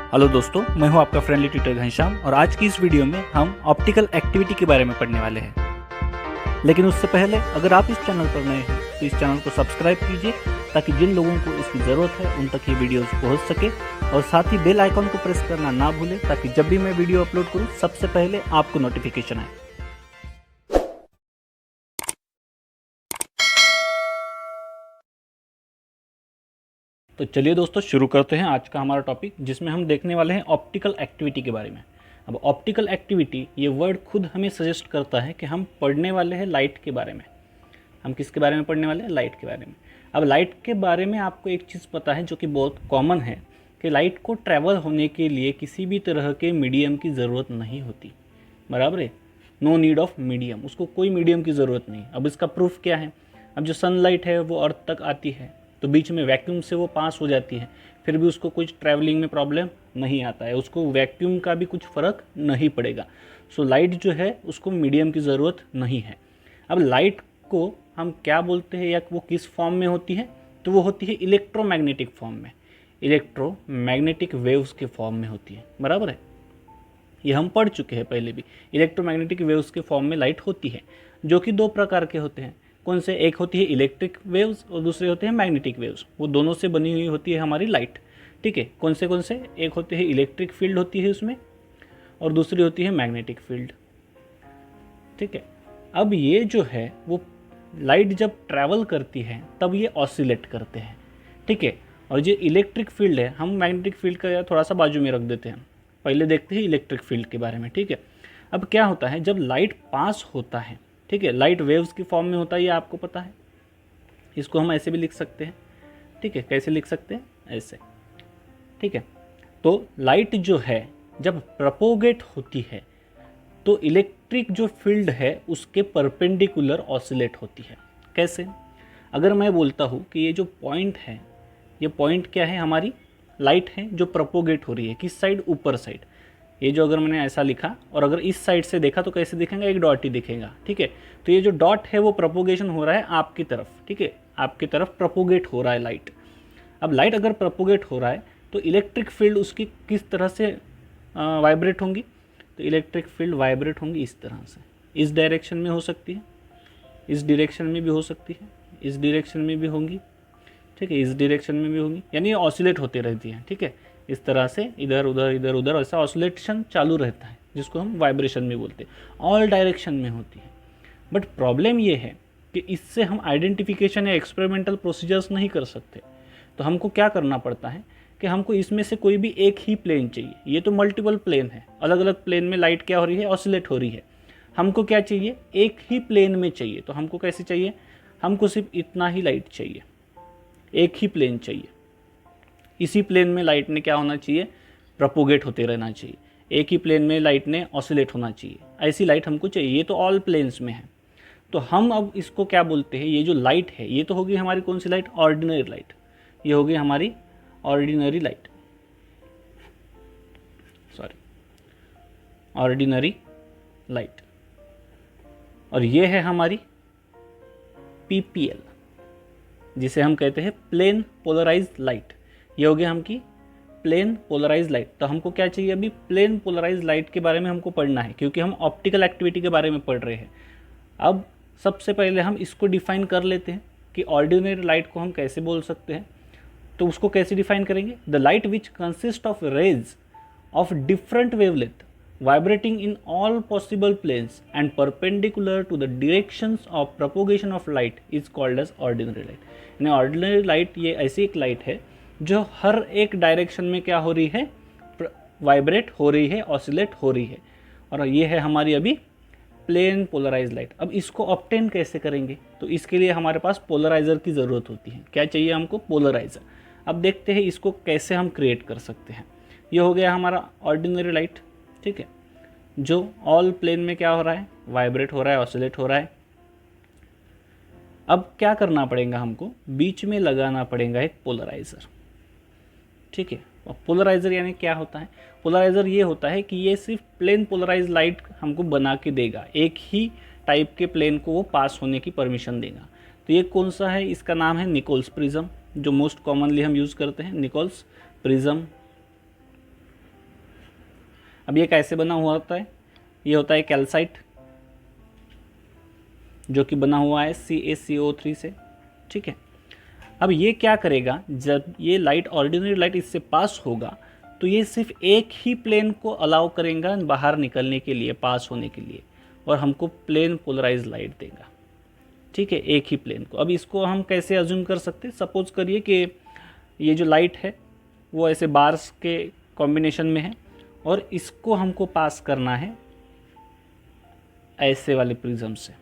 Hello दोस्तों, मैं हूं आपका फ्रेंडली ट्यूटर घनश्याम और आज की इस वीडियो में हम ऑप्टिकल एक्टिविटी के बारे में पढ़ने वाले हैं। लेकिन उससे पहले अगर आप इस चैनल पर नए हैं तो इस चैनल को सब्सक्राइब कीजिए ताकि जिन लोगों को इसकी ज़रूरत है उन तक ये वीडियोस पहुंच सके और साथ ही बेल आइकॉन को प्रेस करना ना भूलें ताकि जब भी मैं वीडियो अपलोड करूँ सबसे पहले आपको नोटिफिकेशन आए। तो चलिए दोस्तों शुरू करते हैं आज का हमारा टॉपिक, जिसमें हम देखने वाले हैं ऑप्टिकल एक्टिविटी के बारे में। अब ऑप्टिकल एक्टिविटी ये वर्ड खुद हमें सजेस्ट करता है कि हम पढ़ने वाले हैं लाइट के बारे में। हम किसके बारे में पढ़ने वाले हैं? लाइट के बारे में। अब लाइट के बारे में आपको एक चीज़ पता है जो कि बहुत कॉमन है कि लाइट को ट्रैवल होने के लिए किसी भी तरह के मीडियम की ज़रूरत नहीं होती। बराबर है, नो नीड ऑफ मीडियम, उसको कोई मीडियम की ज़रूरत नहीं। अब इसका प्रूफ क्या है? अब जो सनलाइट है वो अर्थ तक आती है तो बीच में वैक्यूम से वो पास हो जाती है, फिर भी उसको कुछ ट्रैवलिंग में प्रॉब्लम नहीं आता है, उसको वैक्यूम का भी कुछ फ़र्क नहीं पड़ेगा। सो लाइट जो है उसको मीडियम की ज़रूरत नहीं है। अब लाइट को हम क्या बोलते हैं या वो किस फॉर्म में होती है? तो वो होती है इलेक्ट्रोमैग्नेटिक फॉर्म में, इलेक्ट्रोमैग्नेटिक वेव्स के फॉर्म में होती है। बराबर है, ये हम पढ़ चुके हैं पहले भी। इलेक्ट्रोमैग्नेटिक वेव्स के फॉर्म में लाइट होती है, जो कि दो प्रकार के होते हैं। कौन से? एक होती है इलेक्ट्रिक वेव्स और दूसरे होते हैं मैग्नेटिक वेव्स। वो दोनों से बनी हुई होती है हमारी लाइट। ठीक है, कौन से? एक होते हैं इलेक्ट्रिक फील्ड होती है उसमें और दूसरी होती है मैग्नेटिक फील्ड। ठीक है, अब ये जो है वो लाइट जब ट्रैवल करती है तब ये ऑसिलेट करते हैं। ठीक है, और जो इलेक्ट्रिक फील्ड है, हम मैग्नेटिक फील्ड का थोड़ा सा बाजू में रख देते हैं, पहले देखते हैं इलेक्ट्रिक फील्ड के बारे में। ठीक है, अब क्या होता है जब लाइट पास होता है, ठीक है, लाइट वेव्स की फॉर्म में होता है, ये आपको पता है। इसको हम ऐसे भी लिख सकते हैं। ठीक है, कैसे लिख सकते हैं? ऐसे। ठीक है, तो लाइट जो है जब प्रोपोगेट होती है तो इलेक्ट्रिक जो फील्ड है उसके परपेंडिकुलर ऑसिलेट होती है। कैसे? अगर मैं बोलता हूँ कि ये जो पॉइंट है, ये पॉइंट क्या है? हमारी लाइट है जो प्रोपोगेट हो रही है। किस साइड? ऊपर साइड। ये जो अगर मैंने ऐसा लिखा और अगर इस साइड से देखा तो कैसे दिखेगा? एक डॉट ही दिखेगा। ठीक है, तो ये जो डॉट है वो प्रोपोगेशन हो रहा है आपकी तरफ। ठीक है, आपकी तरफ प्रोपोगेट हो रहा है लाइट। अब लाइट अगर प्रोपोगेट हो रहा है तो इलेक्ट्रिक फील्ड उसकी किस तरह से वाइब्रेट होंगी? तो इलेक्ट्रिक फील्ड वाइब्रेट होंगी इस तरह से। इस डायरेक्शन में हो सकती है, इस डायरेक्शन में भी हो सकती है, इस डायरेक्शन में भी होंगी। ठीक है, इस डायरेक्शन में भी होंगी, यानी ये ऑसिलेट होती रहती है। ठीक है, इस तरह से इधर उधर ऐसा ऑसिलेशन चालू रहता है, जिसको हम वाइब्रेशन भी बोलते हैं। ऑल डायरेक्शन में होती है। बट प्रॉब्लम ये है कि इससे हम आइडेंटिफिकेशन या एक्सपेरिमेंटल प्रोसीजर्स नहीं कर सकते। तो हमको क्या करना पड़ता है कि हमको इसमें से कोई भी एक ही प्लेन चाहिए। ये तो मल्टीपल प्लेन है, अलग अलग प्लेन में लाइट क्या हो रही है? ऑसिलेट हो रही है। हमको क्या चाहिए? एक ही प्लेन में चाहिए। तो हमको कैसे चाहिए? हमको सिर्फ इतना ही लाइट चाहिए, एक ही प्लेन चाहिए। इसी प्लेन में लाइट ने क्या होना चाहिए? प्रोपोगेट होते रहना चाहिए। एक ही प्लेन में लाइट ने ऑसिलेट होना चाहिए। ऐसी लाइट हमको चाहिए। ये तो ऑल प्लेन्स में है। तो हम अब इसको क्या बोलते हैं? ये जो लाइट है ये तो होगी हमारी कौन सी लाइट? Ordinary light. ये होगी हमारी ordinary light, sorry, ordinary light. और ये है हमारी पीपीएल, जिसे हम कहते हैं प्लेन पोलराइज्ड लाइट। ये हो गया हमकी प्लेन पोलराइज लाइट। तो हमको क्या चाहिए? अभी प्लेन पोलराइज लाइट के बारे में हमको पढ़ना है, क्योंकि हम ऑप्टिकल एक्टिविटी के बारे में पढ़ रहे हैं। अब सबसे पहले हम इसको डिफाइन कर लेते हैं कि ऑर्डिनरी लाइट को हम कैसे बोल सकते हैं। तो उसको कैसे डिफाइन करेंगे? The light which consist of rays of different wavelength vibrating in all possible planes and perpendicular to the directions of propagation of light is called as ordinary light। यानी ऑर्डिनरी लाइट ये ऐसी एक light है जो हर एक direction में क्या हो रही है? वाइब्रेट हो रही है, ऑसिलेट हो रही है। और ये है हमारी अभी प्लेन पोलराइज लाइट। अब इसको ऑब्टेन कैसे करेंगे? तो इसके लिए हमारे पास पोलराइज़र की ज़रूरत होती है। क्या चाहिए हमको? पोलराइज़र। अब देखते हैं इसको कैसे हम क्रिएट कर सकते हैं। ये हो गया हमारा ऑर्डिनरी लाइट। ठीक है, जो ऑल प्लेन में क्या हो रहा है? वाइब्रेट हो रहा है, ऑसिलेट हो रहा है। अब क्या करना पड़ेगा हमको? बीच में लगाना पड़ेगा एक पोलराइज़र। ठीक है, और पोलराइज़र यानी क्या होता है? पोलराइज़र ये होता है कि ये सिर्फ प्लेन पोलराइज लाइट हमको बना के देगा, एक ही टाइप के प्लेन को वो पास होने की परमिशन देगा। तो ये कौन सा है? इसका नाम है निकोल्स प्रिज्म, जो मोस्ट कॉमनली हम यूज़ करते हैं, निकोल्स प्रिज्म। अब ये कैसे बना हुआ होता है? ये होता है कैल्साइट, जो कि बना हुआ है CaCO3 से, ठीक है। अब ये क्या करेगा, जब ये लाइट, ऑर्डिनरी लाइट इससे पास होगा तो ये सिर्फ एक ही प्लेन को अलाउ करेगा बाहर निकलने के लिए, पास होने के लिए, और हमको प्लेन पोलराइज लाइट देगा, ठीक है, एक ही प्लेन को। अब इसको हम कैसे अज्यूम कर सकते हैं? सपोज करिए कि ये जो लाइट है वो ऐसे बार्स के कॉम्बिनेशन में है और इसको हमको पास करना है ऐसे वाले प्रिज्म से।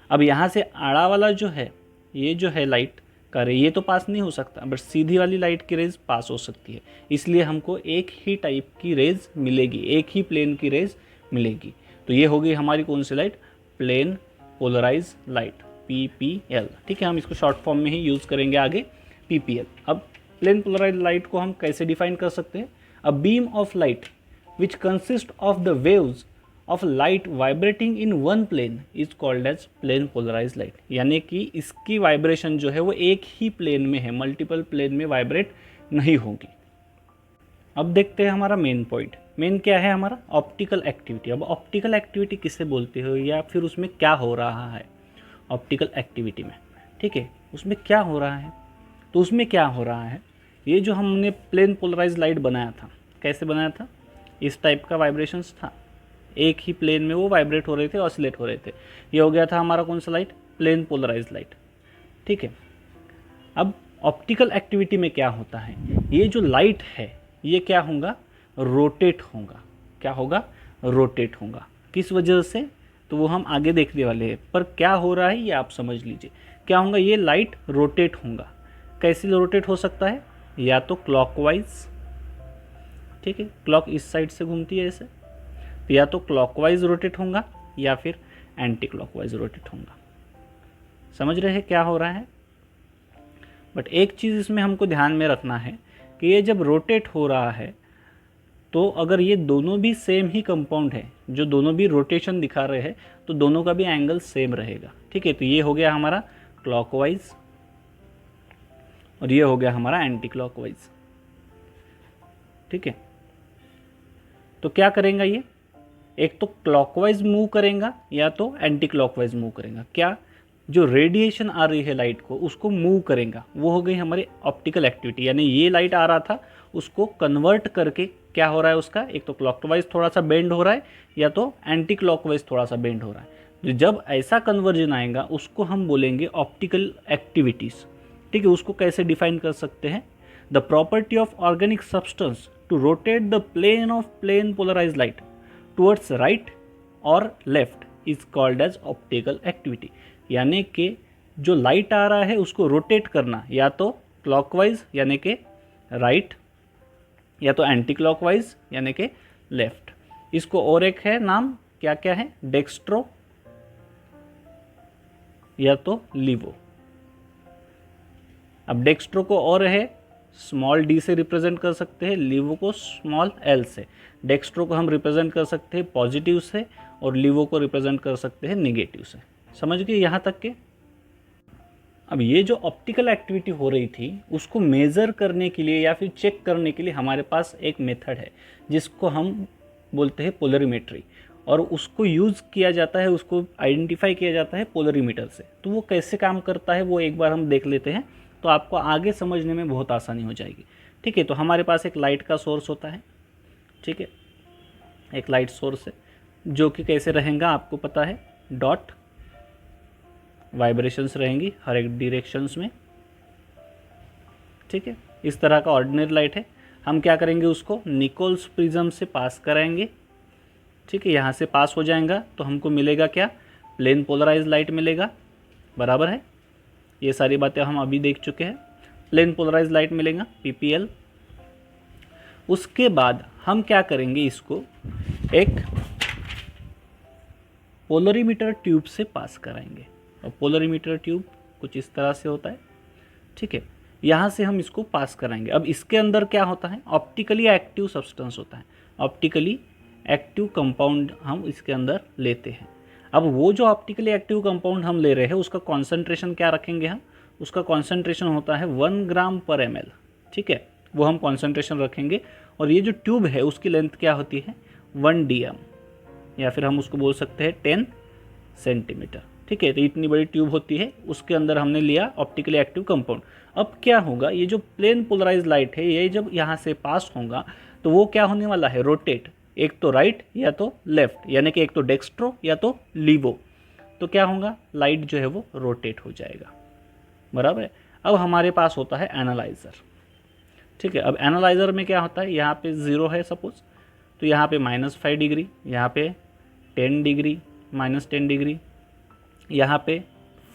अब यहाँ से आड़ा वाला जो है, ये जो है लाइट का रे, ये तो पास नहीं हो सकता, बट सीधी वाली लाइट की रेज पास हो सकती है। इसलिए हमको एक ही टाइप की रेज मिलेगी, एक ही प्लेन की रेज मिलेगी। तो ये होगी हमारी कौन सी light? Plane polarise light, PPL, ठीक है। हम इसको शॉर्ट फॉर्म में ही यूज़ करेंगे आगे, PPL। अब प्लेन पोलराइज लाइट को हम कैसे डिफाइन कर सकते हैं? A beam of light which consist of the waves of light vibrating in one plane is called as plane polarise light. यानी कि इसकी वाइब्रेशन जो है वो एक ही प्लेन में है, मल्टीपल प्लेन में वाइब्रेट नहीं होगी। अब देखते हैं हमारा मेन पॉइंट। मेन क्या है हमारा? Optical activity. अब ऑप्टिकल एक्टिविटी किसे बोलते हो, या फिर उसमें क्या हो रहा है ऑप्टिकल एक्टिविटी में, ठीक है, उसमें क्या हो रहा है? तो उसमें क्या हो रहा है, ये जो हमने प्लेन पोलराइज लाइट बनाया था, कैसे बनाया था? इस टाइप का वाइब्रेशंस था, एक ही प्लेन में वो वाइब्रेट हो रहे थे, ऑसिलेट हो रहे थे। ये हो गया था हमारा कौन सा लाइट? प्लेन पोलराइज लाइट, ठीक है। अब ऑप्टिकल एक्टिविटी में क्या होता है, ये जो लाइट है ये क्या होगा? रोटेट होगा। क्या होगा? रोटेट होगा। किस वजह से? तो वो हम आगे देखने वाले हैं, पर क्या हो रहा है ये आप समझ लीजिए। क्या होगा? ये लाइट रोटेट होगा। कैसे रोटेट हो सकता है? या तो क्लॉकवाइज, ठीक है, क्लॉक इस साइड से घूमती है ऐसे, तो या तो क्लॉकवाइज रोटेट होगा या फिर एंटी क्लॉकवाइज रोटेट होगा। समझ रहे हैं क्या हो रहा है? बट एक चीज़ इसमें हमको ध्यान में रखना है कि ये जब रोटेट हो रहा है तो अगर ये दोनों भी सेम ही कंपाउंड है, जो दोनों भी रोटेशन दिखा रहे हैं, तो दोनों का भी एंगल सेम रहेगा, ठीक है। तो ये हो गया हमारा क्लॉकवाइज और ये हो गया हमारा एंटी क्लॉकवाइज, ठीक है। तो क्या करेंगे ये? एक तो क्लॉकवाइज मूव करेगा या तो एंटी क्लॉकवाइज मूव करेगा। क्या? जो रेडिएशन आ रही है लाइट को उसको मूव करेगा, वो हो गई हमारी ऑप्टिकल एक्टिविटी। यानी ये लाइट आ रहा था, उसको कन्वर्ट करके क्या हो रहा है उसका? एक तो क्लॉकवाइज थोड़ा सा बेंड हो रहा है या तो एंटी क्लॉकवाइज थोड़ा सा बेंड हो रहा है। तो जब ऐसा कन्वर्जन आएगा उसको हम बोलेंगे ऑप्टिकल एक्टिविटीज़, ठीक है। उसको कैसे डिफाइन कर सकते हैं? The property of organic substance to rotate the plane of plane polarise light towards right और left is called as optical activity. यानी कि जो लाइट आ रहा है उसको रोटेट करना, या तो क्लॉकवाइज यानी कि राइट, या तो एंटी क्लॉकवाइज यानी कि लेफ्ट। इसको और एक है नाम, क्या क्या है? डेक्स्ट्रो या तो लीवो। अब डेक्स्ट्रो को और है स्मॉल d से रिप्रेजेंट कर सकते हैं, लीवो को स्मॉल l से। डेक्स्ट्रो को हम रिप्रेजेंट कर सकते हैं पॉजिटिव से और लीवो को रिप्रेजेंट कर सकते हैं निगेटिव से। समझ गए यहाँ तक के? अब ये जो ऑप्टिकल एक्टिविटी हो रही थी उसको मेज़र करने के लिए या फिर चेक करने के लिए हमारे पास एक मेथड है जिसको हम बोलते हैं पोलरीमेट्री, और उसको यूज़ किया जाता है, उसको आइडेंटिफाई किया जाता है पोलरीमीटर से। तो वो कैसे काम करता है वो एक बार हम देख लेते हैं, तो आपको आगे समझने में बहुत आसानी हो जाएगी, ठीक है। तो हमारे पास एक लाइट का सोर्स होता है, ठीक है, एक लाइट सोर्स है जो कि कैसे रहेगा आपको पता है, डॉट वाइब्रेशंस रहेंगी हर एक डायरेक्शंस में, ठीक है। इस तरह का ऑर्डिनरी लाइट है। हम क्या करेंगे? उसको निकोल्स प्रिज्म से पास कराएंगे, ठीक है। यहाँ से पास हो जाएगा तो हमको मिलेगा क्या? प्लेन पोलराइज लाइट मिलेगा, बराबर है। ये सारी बातें हम अभी देख चुके हैं। प्लेन पोलराइज लाइट मिलेगा, PPL। उसके बाद हम क्या करेंगे? इसको एक पोलरीमीटर ट्यूब से पास कराएंगे, और पोलरीमीटर ट्यूब कुछ इस तरह से होता है, ठीक है। यहाँ से हम इसको पास कराएंगे। अब इसके अंदर क्या होता है? ऑप्टिकली एक्टिव सब्सटेंस होता है, ऑप्टिकली एक्टिव कंपाउंड हम इसके अंदर लेते हैं। अब वो जो ऑप्टिकली एक्टिव कंपाउंड हम ले रहे हैं उसका कॉन्सेंट्रेशन क्या रखेंगे हम? उसका कॉन्सेंट्रेशन होता है 1 ग्राम पर ml, ठीक है। वो हम कॉन्सेंट्रेशन रखेंगे और ये जो ट्यूब है उसकी लेंथ क्या होती है 1 dm, या फिर हम उसको बोल सकते हैं 10 सेंटीमीटर। ठीक है, तो इतनी बड़ी ट्यूब होती है, उसके अंदर हमने लिया ऑप्टिकली एक्टिव कंपाउंड। अब क्या होगा, ये जो प्लेन पोलराइज लाइट है ये जब यहाँ से पास होगा तो वो क्या होने वाला है, रोटेट, एक तो राइट या तो लेफ्ट, यानी कि एक तो डेक्स्ट्रो या तो लीवो। तो क्या होगा, लाइट जो है वो रोटेट हो जाएगा, बराबर है। अब हमारे पास होता है एनालाइज़र। ठीक है, अब एनालाइज़र में क्या होता है, यहाँ पे 0 है सपोज, तो यहाँ पे -5 डिग्री, यहाँ पे 10 डिग्री, -10 डिग्री, यहाँ पे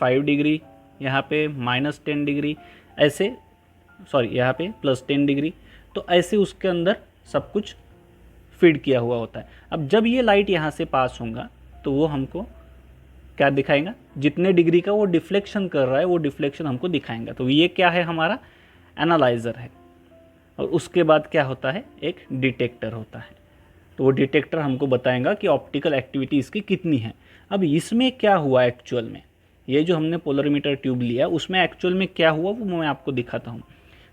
5 डिग्री, यहाँ पे -10 डिग्री, ऐसे सॉरी यहाँ पे +10 डिग्री। तो ऐसे उसके अंदर सब कुछ फीड किया हुआ होता है। अब जब ये लाइट यहाँ से पास होगा तो वो हमको क्या दिखाएगा, जितने डिग्री का वो डिफ्लेक्शन कर रहा है वो डिफ्लेक्शन हमको दिखाएगा। तो ये क्या है, हमारा एनालाइज़र है। और उसके बाद क्या होता है, एक डिटेक्टर होता है। तो वो डिटेक्टर हमको बताएगा कि ऑप्टिकल एक्टिविटी इसकी कितनी है। अब इसमें क्या हुआ एक्चुअल में, ये जो हमने पोलरीमीटर ट्यूब लिया उसमें एक्चुअल में क्या हुआ वो मैं आपको दिखाता हूँ।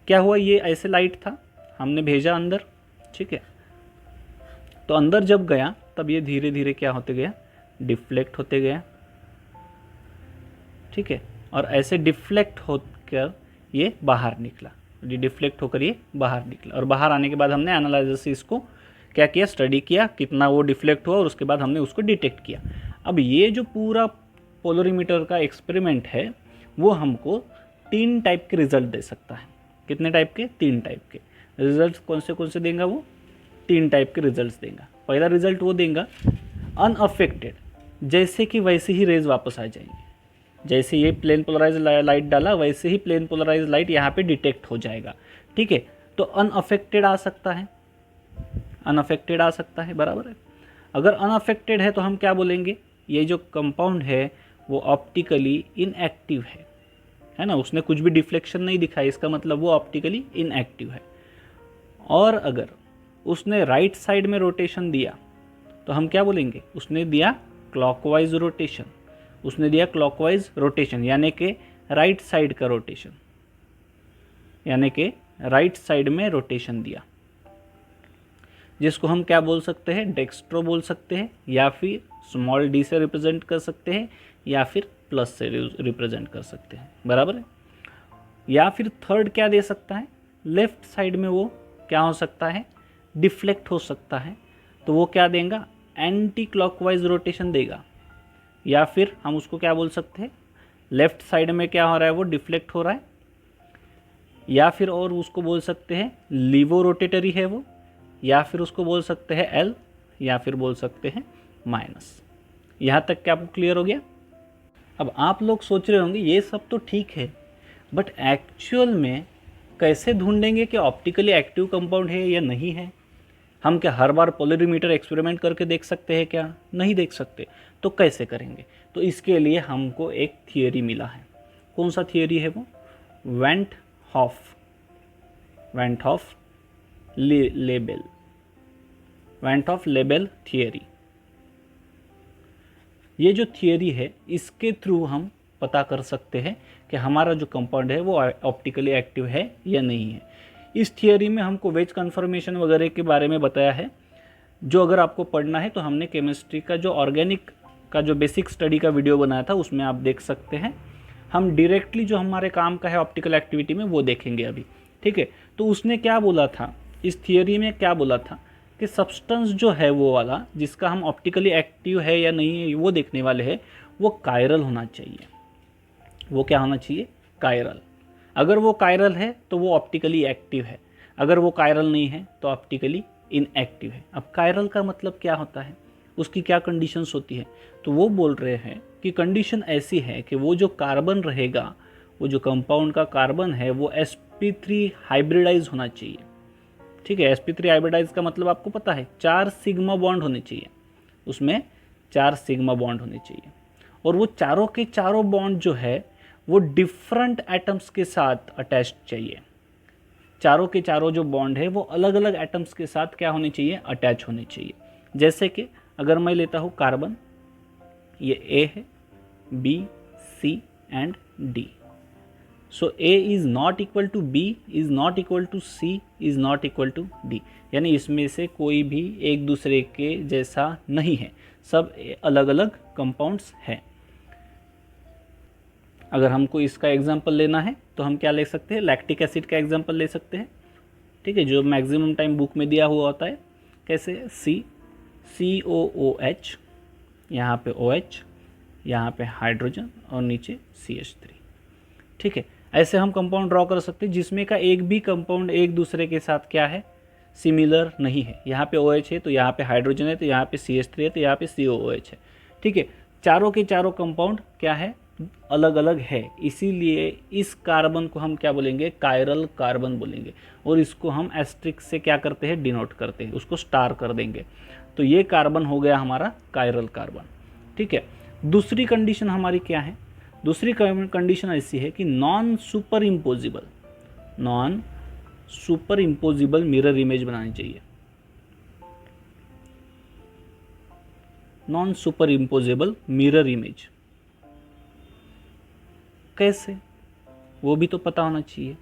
क्या हुआ, ये ऐसे लाइट था, हमने भेजा अंदर, ठीक है, तो अंदर जब गया तब ये धीरे धीरे क्या होते गया, डिफ्लेक्ट होते गया। ठीक है, और ऐसे डिफ्लेक्ट होकर ये बाहर निकला, डिफ्लेक्ट होकर ये बाहर निकला। और बाहर आने के बाद हमने एनालाइजर से इसको क्या किया, स्टडी किया कितना वो डिफ्लेक्ट हुआ, और उसके बाद हमने उसको डिटेक्ट किया। अब ये जो पूरा पोलरीमीटर का एक्सपेरिमेंट है वो हमको 3 टाइप के रिजल्ट दे सकता है। कितने टाइप के, 3 टाइप के रिजल्ट। कौन से देगा वो, 3 टाइप के रिजल्ट्स देगा। पहला रिजल्ट वो देगा अनअफेक्टेड, जैसे कि वैसे ही रेज वापस आ जाएंगे, जैसे ये प्लेन पोलराइज लाइट डाला वैसे ही प्लेन पोलराइज लाइट यहाँ पे डिटेक्ट हो जाएगा। ठीक है, तो अनअफेक्टेड आ सकता है, अनअफेक्टेड आ सकता है, बराबर है। अगर अनअफेक्टेड है तो हम क्या बोलेंगे, ये जो कंपाउंड है वो ऑप्टिकली इनएक्टिव है ना, उसने कुछ भी डिफ्लेक्शन नहीं दिखाया, इसका मतलब वो ऑप्टिकली इनएक्टिव है। और अगर उसने राइट साइड में रोटेशन दिया तो हम क्या बोलेंगे, उसने दिया क्लॉकवाइज रोटेशन, उसने दिया क्लॉकवाइज रोटेशन, यानी कि राइट साइड का रोटेशन, यानी कि राइट साइड में रोटेशन दिया, जिसको हम क्या बोल सकते हैं, डेक्स्ट्रो बोल सकते हैं, या फिर स्मॉल डी से रिप्रेजेंट कर सकते हैं, या फिर प्लस से रिप्रेजेंट कर सकते हैं, बराबर है। या फिर थर्ड क्या दे सकता है, लेफ्ट साइड में वो क्या हो सकता है, डिफ्लेक्ट हो सकता है, तो वो क्या देगा, एंटी क्लॉकवाइज रोटेशन देगा। या फिर हम उसको क्या बोल सकते हैं, लेफ्ट साइड में क्या हो रहा है, वो डिफ्लेक्ट हो रहा है, या फिर और उसको बोल सकते हैं लीवो रोटेटरी है वो, या फिर उसको बोल सकते हैं एल, या फिर बोल सकते हैं माइनस। यहाँ तक क्या आपको क्लियर हो गया। अब आप लोग सोच रहे होंगे ये सब तो ठीक है, बट एक्चुअल में कैसे ढूंढेंगे कि ऑप्टिकली एक्टिव कंपाउंड है या नहीं है। हम क्या हर बार पोलरीमीटर एक्सपेरिमेंट करके देख सकते हैं क्या, नहीं देख सकते। तो कैसे करेंगे, तो इसके लिए हमको एक थियरी मिला है। कौन सा थियरी है वो, van't Hoff Le Bel, van't Hoff Le Bel theory. ये जो थियरी है इसके थ्रू हम पता कर सकते हैं कि हमारा जो कंपाउंड है वो ऑप्टिकली एक्टिव है या नहीं है। इस थियरी में हमको वेज कन्फर्मेशन वगैरह के बारे में बताया है, जो अगर आपको पढ़ना है तो हमने केमिस्ट्री का जो ऑर्गेनिक का जो बेसिक स्टडी का वीडियो बनाया था उसमें आप देख सकते हैं। हम डायरेक्टली जो हमारे काम का है ऑप्टिकल एक्टिविटी में वो देखेंगे अभी, ठीक है। तो उसने क्या बोला था, इस थियरी में क्या बोला था कि सब्सटेंस जो है वो वाला जिसका हम ऑप्टिकली एक्टिव है या नहीं है वो देखने वाले हैं, वो कायरल होना चाहिए। वो क्या होना चाहिए, कायरल। अगर वो कायरल है तो वो ऑप्टिकली एक्टिव है, अगर वो कायरल नहीं है तो ऑप्टिकली इनएक्टिव है। अब कायरल का मतलब क्या होता है, उसकी क्या कंडीशंस होती है, तो वो बोल रहे हैं कि कंडीशन ऐसी है कि वो जो कार्बन रहेगा, वो जो कंपाउंड का कार्बन है वो sp3 हाइब्रिडाइज होना चाहिए। ठीक है, sp3 हाइब्रिडाइज का मतलब आपको पता है 4 सिग्मा बॉन्ड होने चाहिए, उसमें 4 सिग्मा बॉन्ड होने चाहिए। और वो चारों के चारों बॉन्ड जो है वो डिफरेंट एटम्स के साथ अटैच्ड चाहिए। चारों के चारों जो बॉन्ड है वो अलग अलग एटम्स के साथ क्या होने चाहिए, अटैच होने चाहिए। जैसे कि अगर मैं लेता हूँ कार्बन, ये A है, B, C and D। So A is not equal to B, is not equal to C, is not equal to D, यानी इसमें से कोई भी एक दूसरे के जैसा नहीं है, सब अलग अलग कंपाउंड्स हैं। अगर हमको इसका एग्जांपल लेना है तो हम क्या ले सकते हैं, लैक्टिक एसिड का एग्जांपल ले सकते हैं, ठीक है, जो मैक्सिमम टाइम बुक में दिया हुआ होता है। कैसे, COOH, यहाँ पे OH, यहाँ पे हाइड्रोजन और नीचे CH3, ठीक है। ऐसे हम कंपाउंड ड्रॉ कर सकते हैं जिसमें का एक भी कंपाउंड एक दूसरे के साथ क्या है, सिमिलर नहीं है। यहाँ पे OH है तो यहाँ पे हाइड्रोजन है, तो यहाँ पे CH3 है, तो यहाँ पे COOH है, ठीक है। चारों के चारों कंपाउंड क्या है, अलग अलग है, इसीलिए इस कार्बन को हम क्या बोलेंगे, कायरल कार्बन बोलेंगे, और इसको हम एस्ट्रिक से क्या करते हैं, डिनोट करते हैं, उसको स्टार कर देंगे। तो ये कार्बन हो गया हमारा कायरल कार्बन, ठीक है। दूसरी कंडीशन हमारी क्या है, दूसरी कंडीशन ऐसी है कि non super imposable mirror image बनानी चाहिए। Non super imposable mirror image कैसे, वो भी तो पता होना चाहिए।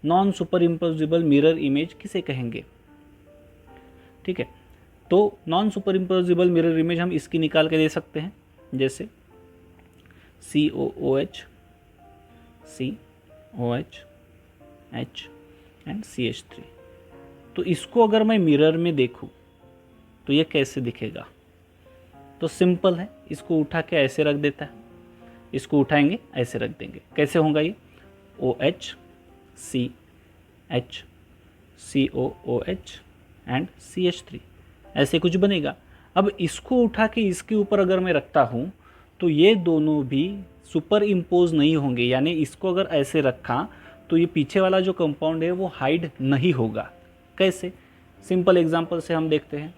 Non super imposable mirror image किसे कहेंगे, ठीक है। तो non super imposable mirror image हम इसकी निकाल के दे सकते हैं, जैसे COOH, COH, H and CH3। तो इसको अगर मैं मिरर में देखूं तो ये कैसे दिखेगा, तो सिंपल है, इसको उठा के ऐसे रख देता है, इसको उठाएंगे ऐसे रख देंगे, कैसे होगा ये, OH, CH, COOH and CH3, ऐसे कुछ बनेगा। अब इसको उठा के इसके ऊपर अगर मैं रखता हूँ तो ये दोनों भी सुपर इम्पोज नहीं होंगे, यानी इसको अगर ऐसे रखा तो ये पीछे वाला जो कंपाउंड है वो हाइड नहीं होगा। कैसे, सिंपल एग्जांपल से हम देखते हैं,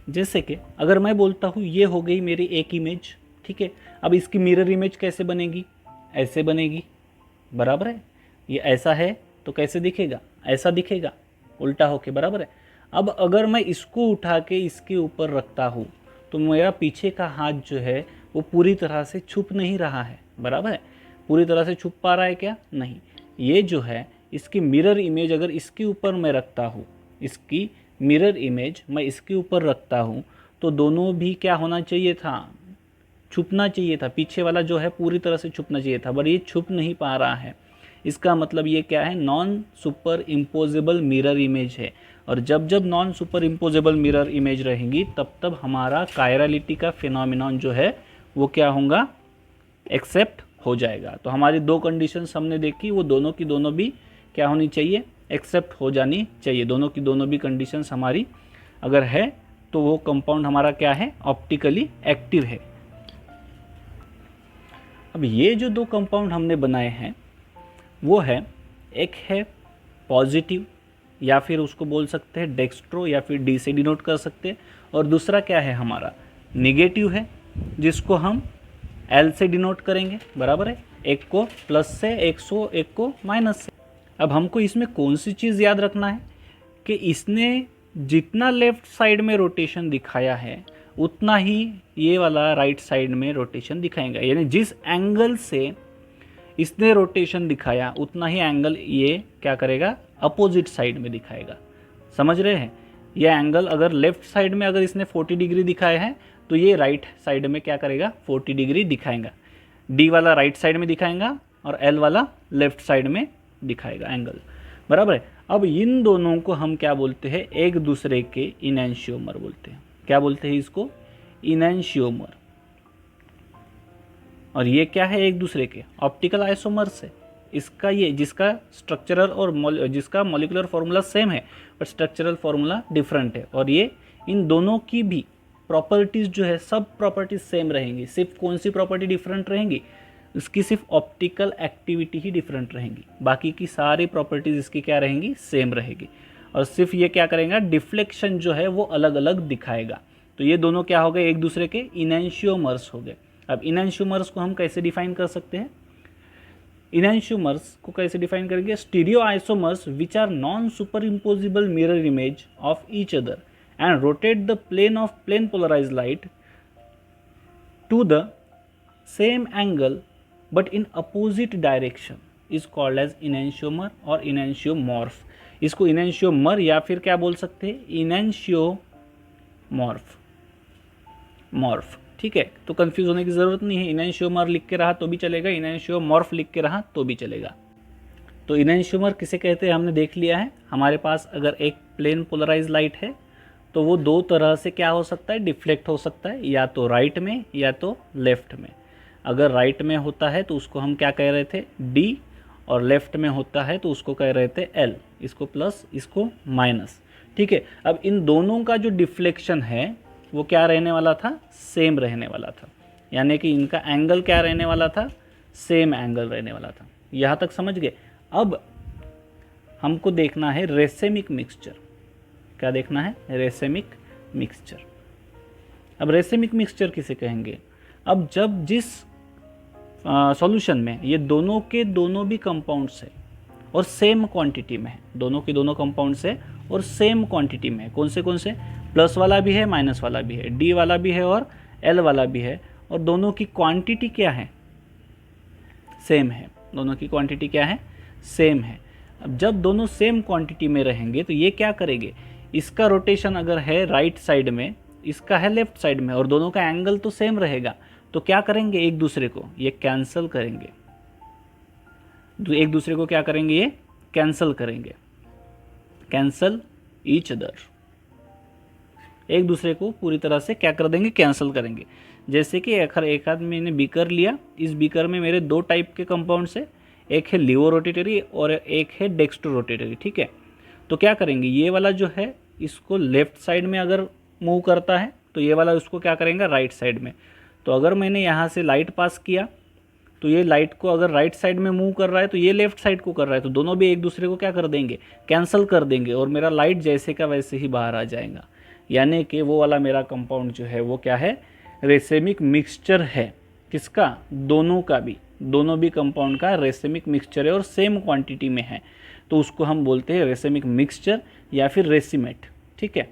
जैसे कि अगर मैं बोलता हूँ ये हो गई मेरी एक इमेज, ठीक है। अब इसकी मिरर इमेज कैसे बनेगी, ऐसे बनेगी, बराबर है। ये ऐसा है तो कैसे दिखेगा, ऐसा दिखेगा, उल्टा होके, बराबर है। अब अगर मैं इसको उठा के इसके ऊपर रखता हूँ तो मेरा पीछे का हाथ जो है वो पूरी तरह से छुप नहीं रहा है, बराबर है। पूरी तरह से छुप पा रहा है क्या, नहीं। ये जो है इसकी मिरर इमेज अगर इसके ऊपर मैं रखता हूँ, इसकी मिरर इमेज मैं इसके ऊपर रखता हूँ तो दोनों भी क्या होना चाहिए था, छुपना चाहिए था। पीछे वाला जो है पूरी तरह से छुपना चाहिए था, बट ये छुप नहीं पा रहा है। इसका मतलब ये क्या है, non super imposable mirror image है। और जब जब non super imposable mirror image रहेंगी तब तब हमारा कायरलिटी का फिनोमिनॉन जो है वो क्या होगा, एक्सेप्ट हो जाएगा। तो हमारी दो कंडीशंस हमने देखी, वो दोनों की दोनों भी क्या होनी चाहिए, एक्सेप्ट हो जानी चाहिए। दोनों की दोनों भी कंडीशंस हमारी अगर है तो वो कंपाउंड हमारा क्या है, ऑप्टिकली एक्टिव है। अब ये जो दो कंपाउंड हमने बनाए हैं वो है, एक है पॉजिटिव या फिर उसको बोल सकते हैं डेक्स्ट्रो या फिर डी से डिनोट कर सकते हैं, और दूसरा क्या है हमारा निगेटिव है जिसको हम एल से डिनोट करेंगे, बराबर है। एक को प्लस से, एक को माइनस से। अब हमको इसमें कौन सी चीज़ याद रखना है कि इसने जितना लेफ्ट साइड में रोटेशन दिखाया है उतना ही ये वाला राइट साइड में रोटेशन दिखाएगा, यानी जिस एंगल से इसने रोटेशन दिखाया उतना ही एंगल ये क्या करेगा, अपोजिट साइड में दिखाएगा। समझ रहे हैं, ये एंगल अगर लेफ्ट साइड में अगर इसने 40 डिग्री दिखाया है तो ये राइट साइड में क्या करेगा, 40 डिग्री दिखाएगा। डी वाला राइट साइड में दिखाएगा और एल वाला लेफ्ट साइड में दिखाएगा एंगल, बराबर है। अब इन दोनों को हम क्या बोलते हैं, एक दूसरे के इनैंशियोमर बोलते हैं। क्या बोलते हैं इसको, इनैंशियोमर। और ये क्या है, एक दूसरे के ऑप्टिकल आइसोमर्स है। इसका ये जिसका स्ट्रक्चरल और जिसका मॉलिक्यूलर फार्मूला सेम है बट स्ट्रक्चरल फार्मूला डिफरेंट है, और ये इन दोनों की भी प्रॉपर्टीज़ जो है सब प्रॉपर्टीज़ सेम रहेंगी। सिर्फ कौन सी प्रॉपर्टी डिफरेंट रहेंगी, इसकी सिर्फ ऑप्टिकल एक्टिविटी ही डिफरेंट रहेंगी, बाकी की सारी प्रॉपर्टीज़ इसकी क्या रहेंगी, सेम रहेगी। और सिर्फ ये क्या करेगा, डिफ्लेक्शन जो है वो अलग अलग दिखाएगा। तो ये दोनों क्या हो गए, एक दूसरे के इनैंशियोमर्स हो गए। अब इनैंशियोमर्स को हम कैसे डिफाइन कर सकते हैं, इनैंशियोमर्स को कैसे डिफाइन करेंगे, stereo isomers which are non super imposable mirror image of each other and rotate the plane of plane polarized light to the same angle but in opposite direction। Is called as enantiomer और enantiomorph. इसको enantiomer या फिर क्या बोल सकते हैं, इनेंशियोमॉर्फ। ठीक है, तो कंफ्यूज होने की ज़रूरत नहीं है, इनेंशियोमर लिख के रहा तो भी चलेगा, इनेंशियोमॉर्फ लिख के रहा तो भी चलेगा। तो इनेंशियोमर किसे कहते हैं हमने देख लिया है। हमारे पास अगर एक प्लेन पोलराइज लाइट है तो वो दो तरह से क्या हो सकता है, डिफ्लेक्ट हो सकता है, या तो राइट में या तो लेफ्ट में। अगर राइट में होता है तो उसको हम क्या कह रहे थे, डी, और लेफ्ट में होता है तो उसको कह रहे थे एल, इसको प्लस इसको माइनस। ठीक है, अब इन दोनों का जो डिफ्लेक्शन है वो क्या रहने वाला था, सेम रहने वाला था, यानी कि इनका एंगल क्या रहने वाला था, सेम एंगल रहने वाला था। यहाँ तक समझ गए। अब हमको देखना है रेसेमिक मिक्सचर। क्या देखना है, रेसेमिक मिक्सचर। अब रेसेमिक मिक्सचर किसे कहेंगे, अब जब जिस सॉल्यूशन में ये दोनों के दोनों भी कंपाउंड्स है और सेम क्वांटिटी में है, दोनों के दोनों कंपाउंड्स है और सेम क्वांटिटी में है, कौन से, प्लस वाला भी है माइनस वाला भी है, डी वाला भी है और एल वाला भी है, और दोनों की क्वांटिटी क्या है, सेम है, दोनों की क्वांटिटी क्या है, सेम है। अब जब दोनों सेम क्वांटिटी में रहेंगे तो ये क्या करेंगे, इसका रोटेशन अगर है राइट साइड में, इसका है लेफ्ट साइड में, और दोनों का एंगल तो सेम रहेगा, तो क्या करेंगे, एक दूसरे को ये कैंसिल करेंगे, एक दूसरे को क्या करेंगे, ये कैंसिल करेंगे, कैंसिल ईच अदर, एक दूसरे को पूरी तरह से क्या कर देंगे, कैंसिल करेंगे। जैसे कि एक आध मैंने बीकर लिया, इस बीकर में मेरे दो टाइप के कंपाउंड्स है, एक है लिवो रोटेटरी और एक है डेक्स्ट्रो रोटेटरी। ठीक है, तो क्या करेंगे, ये वाला जो है इसको लेफ्ट साइड में अगर मूव करता है तो ये वाला उसको क्या करेंगे, राइट साइड में। तो अगर मैंने यहाँ से लाइट पास किया तो ये लाइट को अगर राइट साइड में मूव कर रहा है तो ये लेफ्ट साइड को कर रहा है, तो दोनों भी एक दूसरे को क्या कर देंगे, कैंसिल कर देंगे, और मेरा लाइट जैसे का वैसे ही बाहर आ जाएगा। यानी कि वो वाला मेरा कंपाउंड जो है वो क्या है, रेसेमिक मिक्सचर है। किसका, दोनों का भी, दोनों भी कंपाउंड का रेसेमिक मिक्सचर है और सेम क्वांटिटी में है, तो उसको हम बोलते हैं रेसेमिक मिक्सचर या फिर रेसिमेट। ठीक है,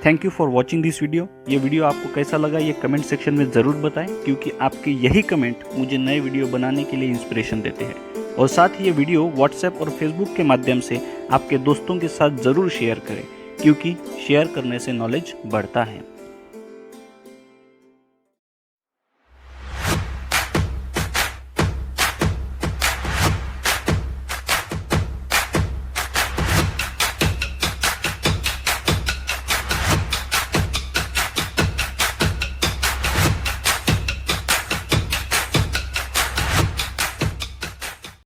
thank you for watching this video. ये वीडियो आपको कैसा लगा ये कमेंट सेक्शन में ज़रूर बताएं, क्योंकि आपके यही कमेंट मुझे नए वीडियो बनाने के लिए इंस्पिरेशन देते हैं। और साथ ही ये वीडियो व्हाट्सएप और फेसबुक के माध्यम से आपके दोस्तों के साथ ज़रूर शेयर करें, क्योंकि शेयर करने से नॉलेज बढ़ता है।